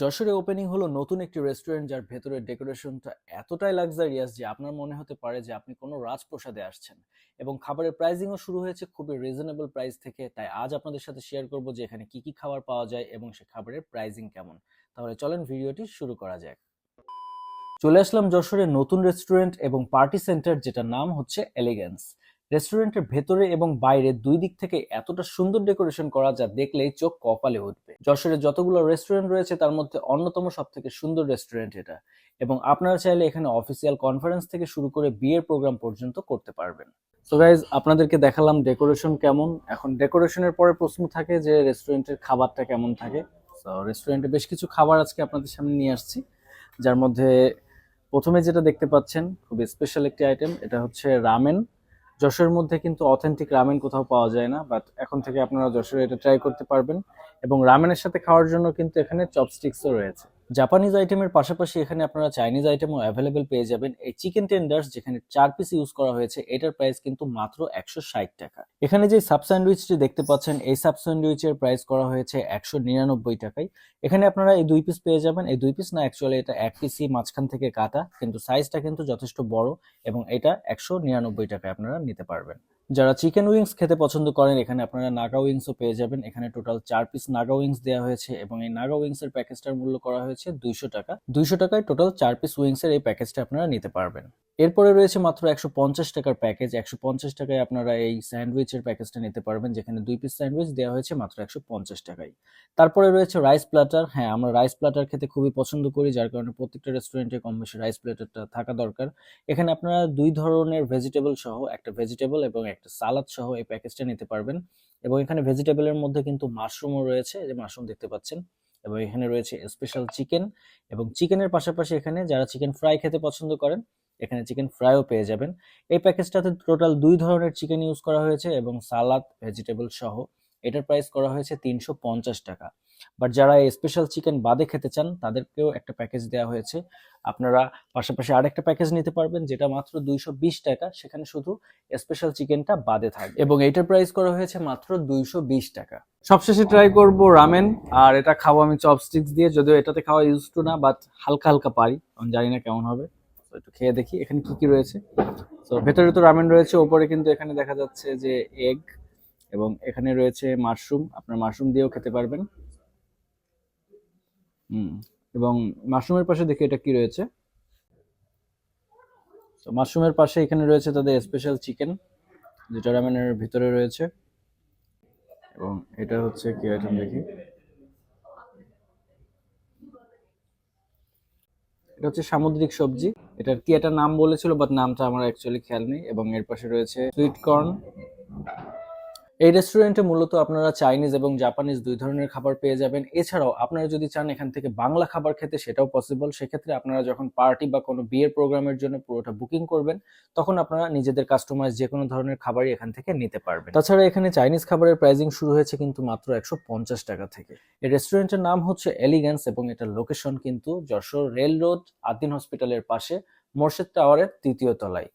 যশোরে ওপেনিং হলো নতুন একটি রেস্টুরেন্ট যার ভেতরের ডেকোরেশনটা এতটাই লাক্সারিয়াস যে আপনার মনে হতে পারে যে আপনি কোনো রাজপ্রাসাদে আসছেন। এবং খাবারের প্রাইসিংও শুরু হয়েছে খুবই রিজনেবল প্রাইস থেকে। তাই আজ আপনাদের সাথে শেয়ার করব যে এখানে কি কি খাবার পাওয়া যায় এবং সে খাবারের প্রাইসিং কেমন। তাহলে চলেন ভিডিওটি শুরু করা যাক। চলে আসলাম যশোরের নতুন রেস্টুরেন্ট এবং পার্টি সেন্টার, যেটার নাম হচ্ছে এলিগেন্স। রেস্টুরেন্টের ভেতরে এবং বাইরে দুই দিক থেকে এতটা সুন্দর ডেকোরেশন করা যা দেখলেই চোখ কপালে উঠবে। যশোরে যতগুলো রেস্টুরেন্ট রয়েছে তার মধ্যে অন্যতম সব থেকে সুন্দর রেস্টুরেন্ট এটা। এবং আপনারা চাইলে এখানে অফিসিয়াল কনফারেন্স থেকে শুরু করে বিয়ের প্রোগ্রাম পর্যন্ত করতে পারবেন। সো গাইজ, আপনাদেরকে দেখালাম ডেকোরেশন কেমন। এখন ডেকোরেশনের পরে প্রশ্ন থাকে যে রেস্টুরেন্টের খাবারটা কেমন থাকে। সো রেস্টুরেন্টে বেশ কিছু খাবার আজকে আপনাদের সামনে নিয়ে আসছি, যার মধ্যে প্রথমে যেটা দেখতে পাচ্ছেন খুবই স্পেশাল একটি আইটেম, এটা হচ্ছে রামেন। যশোরের মধ্যে কিন্তু অথেন্টিক রামেন কোথাও পাওয়া যায় না, বাট এখন থেকে আপনারা যশোরে এটা ট্রাই করতে পারবেন। এবং রামেনের সাথে খাওয়ার জন্য কিন্তু এখানে চপস্টিক্সও রয়েছে। জাপানিজ আইটেমের পাশাপাশি এখানে আপনারা চাইনিজ আইটেমও অ্যাভেলেবেল পেয়ে যাবেন। এই চিকেন টেন্ডার্স যেখানে 4 পিস ইউজ করা হয়েছে, এটার প্রাইস কিন্তু মাত্র 160 টাকা। এখানে যে সাব স্যান্ডউইচটি দেখতে পাচ্ছেন, এই সাব স্যান্ডউইচের প্রাইস করা হয়েছে 199 টাকায়। এখানে আপনারা এই 2 পিস পেয়ে যাবেন। এই 2 পিস না, অ্যাকচুয়ালি এটা 1 পিসই মাঝখান থেকে কাটা, কিন্তু সাইজটা কিন্তু যথেষ্ট বড়। এবং এটা 199 টাকায় আপনারা নিতে পারবেন। যারা চিকেন উইংস খেতে পছন্দ করেন, এখানে আপনারা নাগা উইংসও পেয়ে যাবেন। এখানে টোটাল 4 পিস নাগা উইংস দেওয়া হয়েছে এবং এই নাগা উইংস এর প্যাকেজটার মূল্য করা হয়েছে 200 টাকা। 200 টাকায় টোটাল 4 পিস উইংস এর এই প্যাকেজটা আপনারা নিতে পারবেন। এরপরে রয়েছে মাত্র 150 টাকার প্যাকেজ। 150 টাকায় আপনারা এই স্যান্ডউইচের প্যাকেজটা নিতে পারবেন, যেখানে 2 পিস স্যান্ডউইচ দেওয়া হয়েছে মাত্র 150 টাকায়। তারপরে রয়েছে রাইস প্ল্যাটার। হ্যাঁ, আমরা রাইস প্ল্যাটার খেতে খুবই পছন্দ করি, যার কারণে প্রত্যেকটা রেস্টুরেন্টে কম বেশি রাইস প্ল্যাটারটা থাকা দরকার। এখানে আপনারা 2 ধরনের ভেজিটেবল সহ, একটা ভেজিটেবল এবং একটা সালাদ সহ এই প্যাকেজটা নিতে পারবেন। এবং এখানে ভেজিটেবলের মধ্যে কিন্তু মাশরুমও রয়েছে, যে মাশরুম দেখতে পাচ্ছেন। এবং এখানে রয়েছে স্পেশাল চিকেন। এবং চিকেনের পাশাপাশি এখানে যারা চিকেন ফ্রাই খেতে পছন্দ করেন, এখানে চিকেন ফ্রাইও পেয়ে যাবেন। এই প্যাকেজটাতে টোটাল 2 ধরনের চিকেন ইউজ করা হয়েছে এবং সালাদ ভেজিটেবল সহ। এটার প্রাইস করা হয়েছে 350 টাকা। বাট যারা এই স্পেশাল চিকেন বাদে খেতে চান, তাদেরকেও একটা প্যাকেজ দেওয়া হয়েছে। আপনারা পাশাপাশি আরেকটা প্যাকেজ নিতে পারবেন, যেটা মাত্র 220 টাকা। সেখানে শুধু স্পেশাল চিকেনটা বাদে থাকবে এবং এইটার প্রাইস করা হয়েছে মাত্র 220 টাকা। সবশেষে ট্রাই করব রামেন, আর এটা খাবো আমি চপস্টিক্স দিয়ে। যদিও এটাতে খাওয়া ইউজ টু না, বাট হালকা হালকা পারি, আমি জানি না কেমন হবে। তো একটু খেয়ে দেখি এখানে কি কি রয়েছে। তো ভেতরে তো রামেন রয়েছে, ওপরে কিন্তু এখানে দেখা যাচ্ছে যে এগ, এবং এখানে রয়েছে মাশরুম। আপনার মাশরুম দিয়েও খেতে পারবেন। হুম। এবং মাশরুমের পাশে দেখি এটা কি রয়েছে। তো মাশরুমের পাশে এখানে রয়েছে তাদের স্পেশাল চিকেন, যেটা রামেনের ভিতরে রয়েছে। এবং এটা হচ্ছে কি আইটেম দেখি, এটা হচ্ছে সামুদ্রিক সবজি। এটার কি একটা নাম বলেছিল, বাট নামটা আমার অ্যাকচুয়ালি খেয়াল নেই। এবং এর পাশে রয়েছে সুইট কর্ন। এই রেস্টুরেন্টে মূলত আপনারা চাইনিজ এবং জাপানিজ 2 ধরনের খাবার পেয়ে যাবেন। এছাড়াও আপনারা যদি চান এখান থেকে বাংলা খাবার খেতে, সেটাও পসিবল। সেক্ষেত্রে আপনারা যখন পার্টি বা কোনো বিয়ের প্রোগ্রামের জন্য পুরোটা বুকিং করবেন, তখন আপনারা নিজেদের কাস্টমাইজ যে কোনো ধরনের খাবারই এখান থেকে নিতে পারবেন। তাছাড়া এখানে চাইনিজ খাবারের প্রাইসিং শুরু হয়েছে কিন্তু মাত্র 150 টাকা থেকে। এই রেস্টুরেন্টের নাম হচ্ছে এলিগেন্স এবং এটার লোকেশন কিন্তু যশোর রেল রোড আদ্দিন হসপিটালের পাশে, মোর্শেদ টাওয়ারের 3য় তলায়।